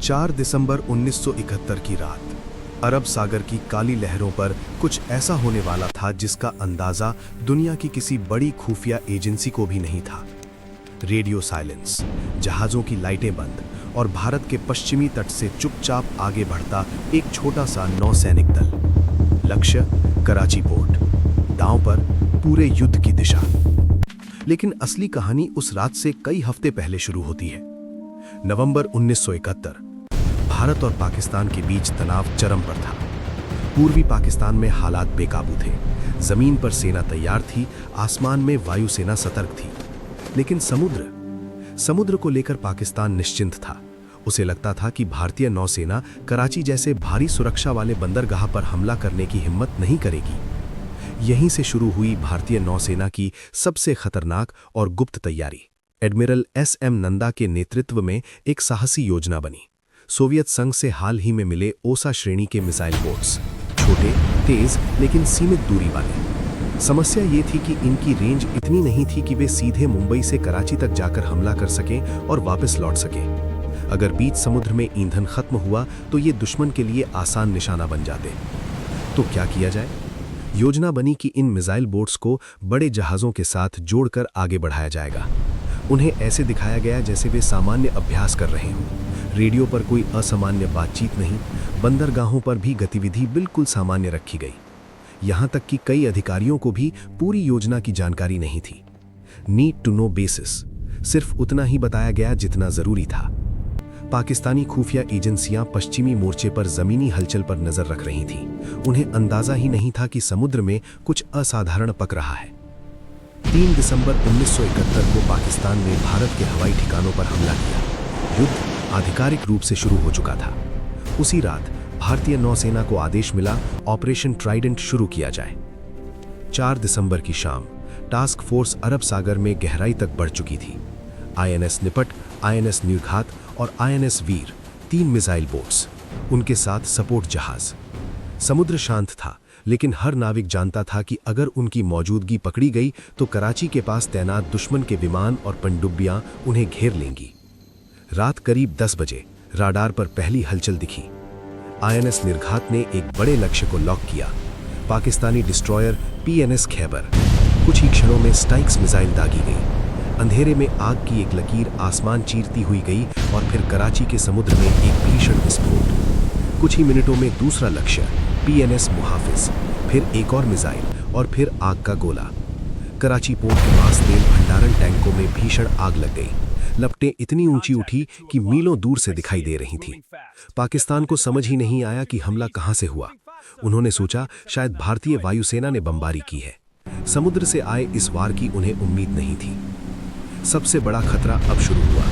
4 दिसंबर 1971 की रात अरब सागर की काली लहरों पर कुछ ऐसा होने वाला था जिसका अंदाजा दुनिया की किसी बड़ी खुफिया एजेंसी को भी नहीं था। रेडियो साइलेंस, जहाज़ों की लाइटें बंद और भारत के पश्चिमी तट से चुपचाप आगे बढ़ता एक छोटा सा नौसैनिक दल। लक्ष्य कराची पोर्ट, दांव पर पूरे युद्ध की दिशा। लेकिन असली कहानी उस रात से कई हफ्ते पहले शुरू होती है। नवंबर 1971, भारत और पाकिस्तान के बीच तनाव चरम पर था। पूर्वी पाकिस्तान में हालात बेकाबू थे। जमीन पर सेना तैयार थी, आसमान में वायुसेना सतर्क थी। लेकिन समुद्र को लेकर पाकिस्तान निश्चिंत था। उसे लगता था कि भारतीय नौसेना कराची जैसे भारी सुरक्षा वाले बंदरगाह पर हमला करने की हिम्मत नहीं करेगी। यहीं से शुरू हुई भारतीय नौसेना की सबसे खतरनाक और गुप्त तैयारी। Admiral SM. नंदा के नेतृत्व में एक साहसी योजना बनी। सोवियत संघ से हाल ही में मिले ओसा श्रेणी के मिसाइल बोट्स, छोटे, तेज लेकिन सीमित दूरी वाले। समस्या ये थी कि इनकी रेंज इतनी नहीं थी कि वे सीधे मुंबई से कराची तक जाकर हमला कर सकें और वापस लौट सकें। अगर बीच समुद्र में ईंधन खत्म हुआ तो ये दुश्मन के लिए आसान निशाना बन जाते। तो क्या किया जाए? योजना बनी कि इन मिसाइल बोट्स को बड़े जहाज़ों के साथ जोड़कर आगे बढ़ाया जाएगा। उन्हें ऐसे दिखाया गया जैसे वे सामान्य अभ्यास कर रहे हों। रेडियो पर कोई असामान्य बातचीत नहीं, बंदरगाहों पर भी गतिविधि बिल्कुल सामान्य रखी गई। यहां तक कि कई अधिकारियों को भी पूरी योजना की जानकारी नहीं थी। नीड टू नो बेसिस, सिर्फ उतना ही बताया गया जितना जरूरी था। पाकिस्तानी खुफिया एजेंसियां पश्चिमी मोर्चे पर जमीनी हलचल पर नजर रख रही थीं। उन्हें अंदाजा ही नहीं था कि समुद्र में कुछ असाधारण पक रहा है। 3 दिसंबर 1971 को पाकिस्तान ने भारत के हवाई ठिकानों पर हमला किया। युद्ध आधिकारिक रूप से शुरू हो चुका था। उसी रात भारतीय नौसेना को आदेश मिला, ऑपरेशन ट्राइडेंट शुरू किया जाए। 4 दिसंबर की शाम टास्क फोर्स अरब सागर में गहराई तक बढ़ चुकी थी। आईएनएस निपट, आईएनएस निर्घात और आईएनएस वीर, 3 मिसाइल बोट्स, उनके साथ सपोर्ट जहाज। समुद्र शांत था, लेकिन हर नाविक जानता था कि अगर उनकी मौजूदगी पकड़ी गई तो कराची के पास तैनात दुश्मन के विमान और पनडुब्बियां उन्हें घेर लेंगी। रात करीब 10 बजे राडार पर पहली हलचल दिखी। आईएनएस निर्घात ने एक बड़े लक्ष्य को लॉक किया, पाकिस्तानी डिस्ट्रॉयर पीएनएस खैबर। कुछ ही क्षणों में स्टाइक्स मिसाइल दागी गई। अंधेरे में आग की एक लकीर आसमान चीरती हुई गई और फिर कराची के समुद्र में एक भीषण विस्फोट। कुछ ही मिनटों में दूसरा लक्ष्य पीएनएस मुहाफिज, फिर एक और मिसाइल और फिर आग का गोला। कराची पोर्ट के पास तेल भंडारण टैंकों में भीषण आग लग गई। लपटें इतनी ऊंची उठी कि मीलों दूर से दिखाई दे रही थीं। पाकिस्तान को समझ ही नहीं आया कि हमला कहां से हुआ। उन्होंने सोचा शायद भारतीय वायुसेना ने बमबारी की है। समुद्र से आए इस वार की उन्हें उम्मीद नहीं थी। सबसे बड़ा खतरा अब शुरू हुआ।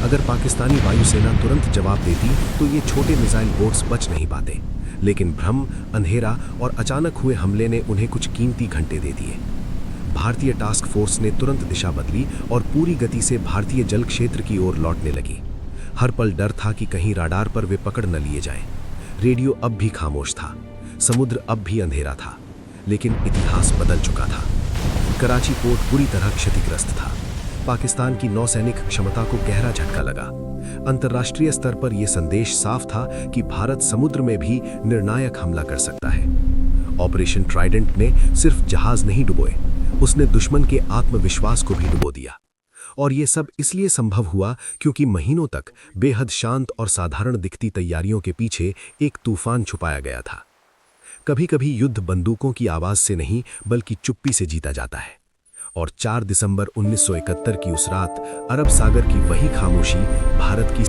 अगर पाकिस्तानी वायुसेना तुरंत जवाब देती तो ये छोटे मिसाइल बोट्स बच नहीं पाते। लेकिन भ्रम, अंधेरा और अचानक हुए हमले ने उन्हें कुछ कीमती घंटे दे दिए। भारतीय टास्क फोर्स ने तुरंत दिशा बदली और पूरी गति से भारतीय जल क्षेत्र की ओर लौटने लगी। हर पल डर था कि कहीं राडार पर वे पकड़ न लिए जाएं। रेडियो अब भी खामोश था, समुद्र अब भी अंधेरा था, लेकिन इतिहास बदल चुका था। कराची पोर्ट बुरी तरह क्षतिग्रस्त था। पाकिस्तान की नौसैनिक क्षमता को गहरा झटका लगा। अंतर्राष्ट्रीय स्तर पर यह संदेश साफ था कि भारत समुद्र में भी निर्णायक हमला कर सकता है। ऑपरेशन ट्राइडेंट ने सिर्फ जहाज नहीं डुबोए, उसने दुश्मन के आत्मविश्वास को भी डुबो दिया। और यह सब इसलिए संभव हुआ क्योंकि महीनों तक बेहद शांत और साधारण दिखती तैयारियों के पीछे एक तूफान छुपाया गया था। कभी-कभी युद्ध बंदूकों की आवाज से नहीं बल्कि चुप्पी से जीता जाता है। और 4 दिसंबर 1971 की उस रात अरब सागर की वही खामोशी भारत की